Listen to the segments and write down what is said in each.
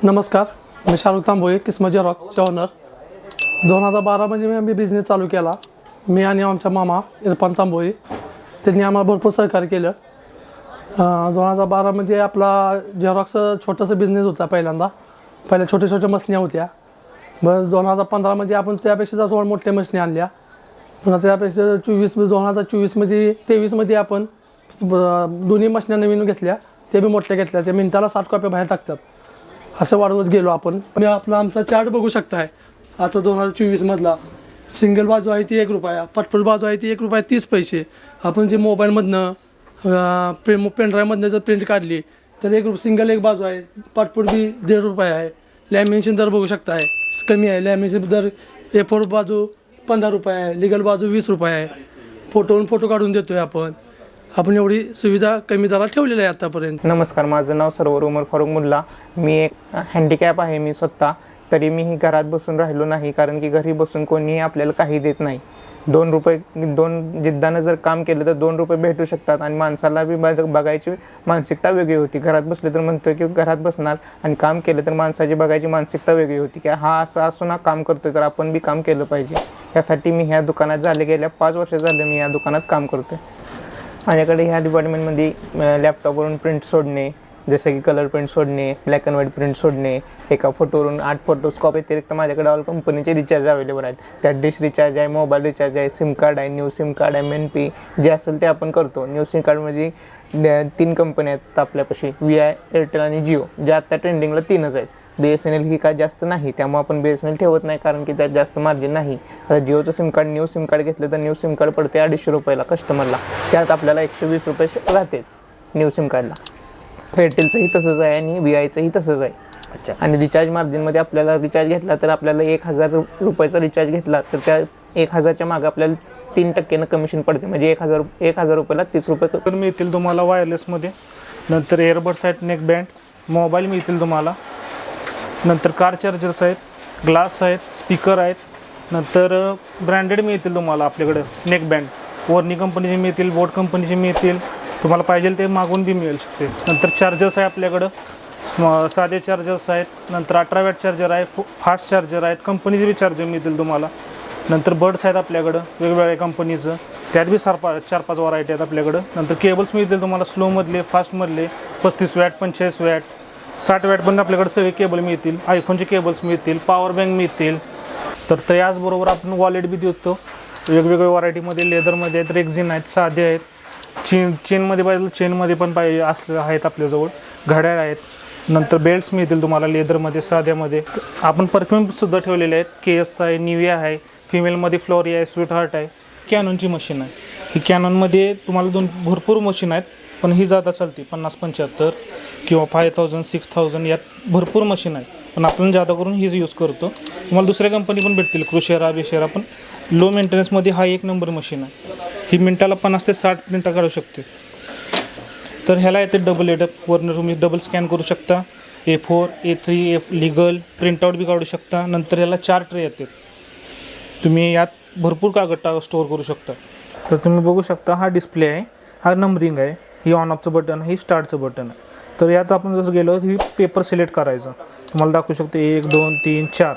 नमस्कार, मी शाहरुख तांबोळे किस्मत झेरॉक्सचा ओनर. 2012मध्ये मी बिझनेस चालू केला. मी आणि आमचा मामा इरफान तांबोळे त्यांनी आम्हाला भरपूर सहकार्य केलं. 2012मध्ये आपला झेरॉक्स छोटासा बिझनेस होता. पहिल्या छोट्या छोट्या मशनी होत्या. बरं 2015मध्ये आपण त्यापेक्षा थोड्या मोठ्या मशनी आणल्या. पुन्हा त्यापेक्षा 2024मध्ये 23मध्ये आपण दोन्ही मशन्या नवीन घेतल्या. ते बी मोठ्या घेतल्या. त्या मिनिटाला 60 कॉप्या बाहेर टाकतात. असं वाढवत गेलो आपण. आमचा चार्ट बघू शकताय. आता 2024मधला सिंगल बाजू आहे ती ₹1, पटपूर बाजू आहे ती ₹1.30. आपण जे मोबाईलमधनं पेनड्राईव्हमधनं जर प्रिंट काढली तर सिंगल एक बाजू आहे. पटपूर बी ₹1.5 आहे. लॅमिनेशन दर बघू शकताय कमी आहे. लॅमिनेशन दर A4 बाजू ₹15 आहे. लिगल बाजू ₹20 आहे. फोटो काढून देतोय आपण एवढी सुविधा कमी दरात ठेवलेली आहे आतापर्यंत. नमस्कार, माझं नाव सरवर उमर फारुक मुल्ला. मी एक हँडिकॅप आहे मी स्वतः. तरी मीही घरात बसून राहिलो नाही, कारण की घरी बसून कोणीही आपल्याला काही देत नाही. दोन जिद्दानं जर काम केलं तर ₹2 भेटू शकतात. आणि माणसाला बी बघायची मानसिकता वेगळी होती. घरात बसले तर म्हणतोय की घरात बसणार, आणि काम केलं तर माणसाची बघायची मानसिकता वेगळी होती की हा असं असून काम करतोय तर आपण बी काम केलं पाहिजे. त्यासाठी मी ह्या दुकानात गेल्या 5 वर्ष झाले मी या दुकानात काम करतोय. माझ्याकडे ह्या डिपार्टमेंटमध्ये लॅपटॉपवरून प्रिंट सोडणे, जसे की कलर प्रिंट सोडणे, ब्लॅक अँड व्हाईट प्रिंट सोडणे, एका फोटोवरून 8 फोटोस्कॉप व्यतिरिक्त माझ्याकडे ऑल कंपनीचे रिचार्ज अवेलेबल आहेत. त्यात डिश रिचार्ज आहे, मोबाईल रिचार्ज आहे, सिम कार्ड आहे, न्यू सिम कार्ड आहे, MNP जे असेल ते आपण करतो. न्यू सिम कार्डमध्ये 3 कंपन्या आहेत आपल्यापाशी, VI, एअरटेल आणि जिओ. ज्या आत्ता ट्रेंडिंगला 3च आहेत. BSNL ही काय जास्त नाही, त्यामुळे आपण BSNL ठेवत नाही, कारण की त्यात जास्त मार्जिन नाही. आता जिओचं SIM card new SIM card घेतलं तर न्यू सिम कार्ड पडते ₹250 कस्टमरला. त्यात आपल्याला ₹120 राहते न्यू सिम कार्डला. एअरटेलचंही तसंच आहे आणि VIचंही तसंच आहे. अच्छा. आणि रिचार्ज मार्जिनमध्ये आपल्याला रिचार्ज घेतला तर आपल्याला ₹1000 रिचार्ज घेतला तर त्या 1000च्या मागं आपल्याला 3% कमिशन पडते. म्हणजे ₹1000 ₹30 मिळतील तुम्हाला वायरलेसमध्ये. नंतर एअरबड्स आहेत, नेक बँड, मोबाईल मिळतील तुम्हाला. नंतर कार चार्जर्स आहेत, ग्लास आहेत, स्पीकर आहेत. नंतर ब्रँडेड मिळतील तुम्हाला आपल्याकडं नेक बँड. वर्नी कंपनीचे मिळतील, बोट कंपनीचे मिळतील. तुम्हाला पाहिजे ते मागून बी मिळू शकते. नंतर चार्जर्स आहे आपल्याकडं, साधे चार्जर्स आहेत. नंतर 18 वॅट चार्जर आहे, फास्ट चार्जर आहेत, कंपनीचे बी चार्जर मिळतील तुम्हाला. नंतर बर्ड्स आहेत आपल्याकडं वेगवेगळ्या कंपनीचं, त्यात बी 4-5 व्हरायटी आहेत आपल्याकडं. नंतर केबल्स मिळतील तुम्हाला, स्लोमधले, फास्टमधले, 35 वॅट, 45 वॅट, 60 वॅट पण आपल्याकडे सगळे केबल मिळतील. आयफोनचे केबल्स मिळतील, पॉवर बँक मिळतील. तर याचबरोबर आपण वॉलेट बी देतो वेगवेगळ्या व्हरायटीमध्ये. लेदरमध्ये आहेत, रेक्झिन आहेत, साधे आहेत, चेनमध्ये पाहिजे चेनमध्ये पण पाहिजे असले आहेत आपल्याजवळ. घड्याळ आहेत. नंतर बेल्ट्स मिळतील तुम्हाला लेदरमध्ये, साध्यामध्ये. आपण परफ्यूमसुद्धा ठेवलेले आहेत. KSचा आहे, निविया आहे, फिमेलमध्ये फ्लोरी आहे, स्वीट हार्ट आहे. कॅननची मशीन आहे. ही कॅननमध्ये तुम्हाला भरपूर मशीन आहेत, पण ही जादा चालते 50-75 किंवा 5000, 6000 यात भरपूर मशीन आहेत. पण आपण जादा करून हीच यूज करतो. तुम्हाला दुसऱ्या कंपनी पण भेटतील, क्रुशेरा, बिशेरा. पण लो मेंटेनन्समध्ये हा 1 नंबर मशीन आहे. ही मिनटाला 50 ते 60 प्रिंटा काढू शकते. तर ह्याला येते डबल एडप. वरनं तुम्ही डबल स्कॅन करू शकता. A4, A3, लिगल प्रिंटआउट बी काढू शकता. नंतर ह्याला 4 ट्रे येते. तुम्ही यात भरपूर कागद स्टोअर करू शकता. तर तुम्ही बघू शकता हा डिस्प्ले आहे, हा नंबरिंग आहे, ही ऑन ऑफचं बटन आहे, ही स्टार्टचं बटन आहे. तर यात आपण जसं गेलो ही पेपर सिलेक्ट करायचं. तुम्हाला दाखवू शकतो 1, 2, 3, 4.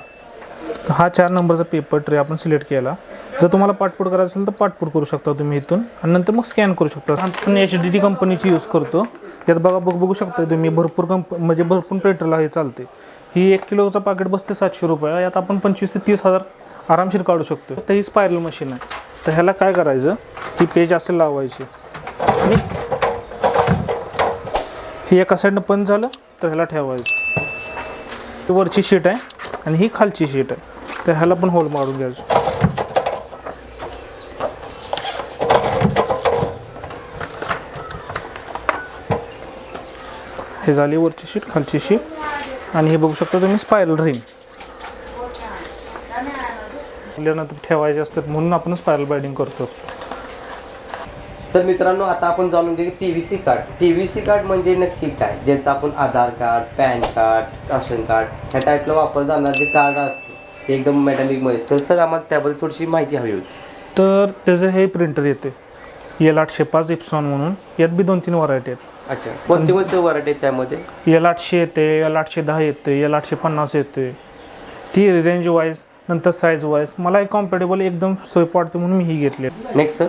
तर हा 4 नंबरचा पेपर ट्रे आपण सिलेक्ट केला. जर तुम्हाला पाठपुट करायचं असेल तर पाठपुट करू शकता तुम्ही इथून, आणि नंतर मग स्कॅन करू शकता. आपण HDD कंपनीची यूज करतो. यात बघू शकता तुम्ही भरपूर भरपूर प्रिंटरला हे चालते. ही 1 किलोचं पाकिट बसते ₹700. यात आपण 25,000 ते 30,000 आरामशीर काढू शकतो. तर ही स्पायरल मशीन आहे. तर ह्याला काय करायचं, ही पेज असेल लावायची आणि ही एका साईडनं बंद झालं तर ह्याला ठेवायचं. ही वरची शीट आहे आणि ही खालची शीट आहे. तर ह्याला पण होल मारून घ्यायचं. हे झाली वरची शीट, खालची शीट. आणि हे बघू शकता तुम्ही स्पायरल रिंग. नंतर ठेवायचे असतात म्हणून आपण स्पायरल बाइंडिंग करतो असतो. तर मित्रांनो, आता आपण जाणून घेऊ PVC कार्ड. PVC कार्ड म्हणजे नक्की काय, ज्याचं आपण Aadhaar card, PAN card, ration card ह्या टाईपला वापरलं जाणार जे कार्ड असते एकदम मेटॅलिकमध्ये. तर सर आम्हाला त्याबद्दल थोडीशी माहिती हवी होती. तर त्याचं हे प्रिंटर येते L805 इप्सॉन म्हणून. यात बी 2-3 व्हरायटी आहेत. अच्छा, कोणती कोणती व्हरायटी आहे त्यामध्ये? L800 येते, L810 येते, L850 येते, ती रेंज वाईज नंतर साईज वाईज मला एक कॉम्पॅटेबल एकदम सोयी वाटते म्हणून मी ही घेतली. Next sir.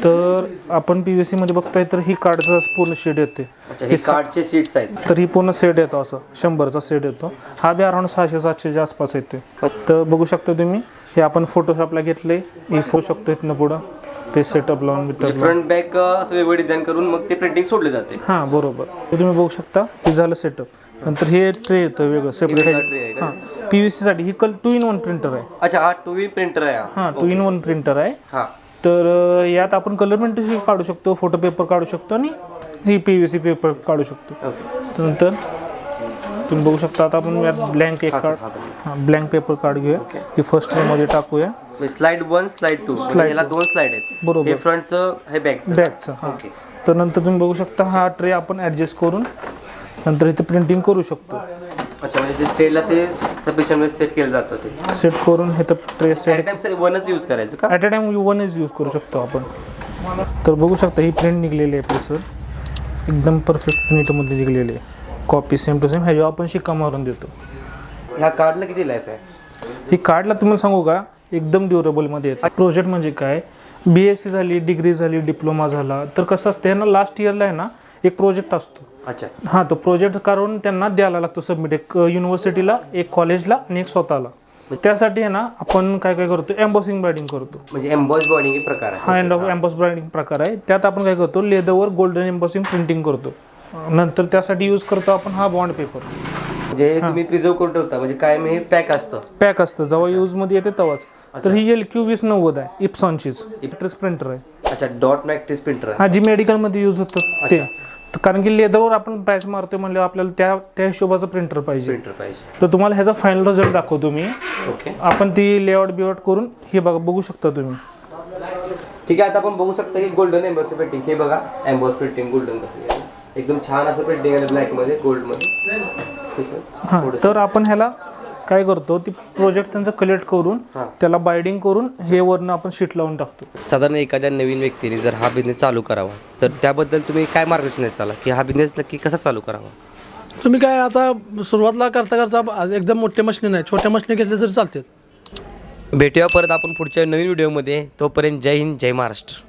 तर आपण PVC मध्ये बघताय तर ही कार्डचा पूर्ण शेड येते. अच्छा, हे कार्डचे सीट्स आहेत. तर ही पूर्ण सेट येतो, असं 100चा सेट येतो. हा बी अराउंड 600-700च्या आसपास येते. तर बघू शकता तुम्ही, हे आपण फोटोशॉपला घेतले, हे फोटो शकतो इथनं पुढं ते सेटअप लावून फ्रंट बॅक असं वेगळं डिझाईन करून मग ते प्रिंटिंग सोडले जाते. हां बरोबर. तर तुम्ही बघू शकता हे झालं सेटअप. नंतर हे ट्रे येतं वेगळं सेपरेट. ट्रे आहे का? हां PVC साठी ही 2-in-1 प्रिंटर आहे. अच्छा, हा 2 प्रिंटर आहे. हां 2-in-1 प्रिंटर आहे. हा. तर यात आपण कलर प्रिंटर काढू शकतो, फोटो पेपर काढू शकतो आणि ही PVC पेपर काढू शकतो. ओके. नंतर तुम्ही बघू शकता आता आपण यात ब्लँक एक कार्ड, हां ब्लँक पेपर कार्ड घेऊया. ही फर्स्ट मध्ये टाकूया. स्लाइड 1 स्लाइड 2 याला 2 स्लाइड आहेत. बरोबर. हे फ्रंटचं, हे बॅकचं. हां. ओके. तर नंतर तुम्ही बघू शकता हा ट्रे आपण ॲडजस्ट करून नंतर इथे प्रिंटिंग करू शकतो. अच्छा, म्हणजे ते ट्रेला ते सफिशियंट सेट केलं जातं. ते सेट करून हे तर ट्रे सेट वनच यूज करायचं का? ॲट अ टाइम वनच यूज करू शकतो आपण. तर बघू शकता ही प्रिंट निघलेली आहे आपली सर, एकदम परफेक्ट नीटमध्ये निघलेली आहे. कॉपी सेम टू सेम ह्याच्यावर आपण शिक्का मारून देतो. ह्या कार्डला किती लाईफ आहे? ही कार्डला तुम्हाला सांगू का एकदम ड्युरेबलमध्ये येतं. प्रोजेक्ट म्हणजे काय, BSc झाली, डिग्री झाली, डिप्लोमा झाला, तर कसं असतं यांना लास्ट इयरला आहे ना एक प्रोजेक्ट असतो. अच्छा. हां तो प्रोजेक्ट करून त्यांना द्यायला लागतो सबमिट, एक युनिव्हर्सिटीला, एक कॉलेजला आणि एक स्वतःला. त्यासाठी आहे ना आपण काय काय करतो, एम्बॉसिंग बाइंडिंग करतो. म्हणजे एम्बॉस बॉन्डिंग एक प्रकार आहे. हा एम्बॉस बाइंडिंग प्रकार आहे. त्यात आपण काय करतो, लेदरवर गोल्डन एम्बॉसिंग प्रिंटिंग करतो. नंतर त्यासाठी यूज करतो आपण हा बॉन्ड पेपर. म्हणजे तुम्ही प्रिझर्व करून ठेवता, म्हणजे काय हे पॅक असतं. पॅक असतं जेव्हा यूजमध्ये येते तेव्हाच. तर ही LQ2090 आहे, इप्सॉनचीच इलेक्ट्रिक प्रिंटर आहे. अच्छा, डॉट मॅट्रिक्स प्रिंटर आहे. हा जी मेडिकलमध्ये यूज होतं ते. कारण की लेदरवर आपण पॅच मारतोय म्हणजे आपल्याला त्या हिशोबाचं प्रिंटर पाहिजे. तर तुम्हाला ह्याचा फायनल रिझल्ट दाखवतो मी. ओके. आपण ती लेआउट बिआउट करून हे बघू शकता तुम्ही. ठीक आहे, आता आपण बघू शकता की गोल्डन एम्बॉस प्रिंटिंग. हे बघा एम्बॉस प्रिंटिंग गोल्डन कसं एकदम छान असं प्रिंटिंग आहे, ब्लॅक मध्ये गोल्ड मध्ये. हां तर आपण ह्याला काय करतो, ती प्रोजेक्ट त्यांचं कलेक्ट करून त्याला बाइंडिंग करून हे वरनं आपण शीट लावून टाकतो. साधारण एखाद्या नवीन व्यक्तीने जर हा बिझनेस चालू करावा तर त्याबद्दल तुम्ही काय मार्गदर्शन द्याल की हा बिझनेस नक्की कसा चालू करावा? तुम्ही काय आता सुरुवातीला करता करता एकदम मोठे मशीन नाही, छोट्या मशीन घेतल्या तरी चालतील. भेटूया परत आपण पुढच्या नवीन व्हिडिओमध्ये. तोपर्यंत जय हिंद, जय महाराष्ट्र.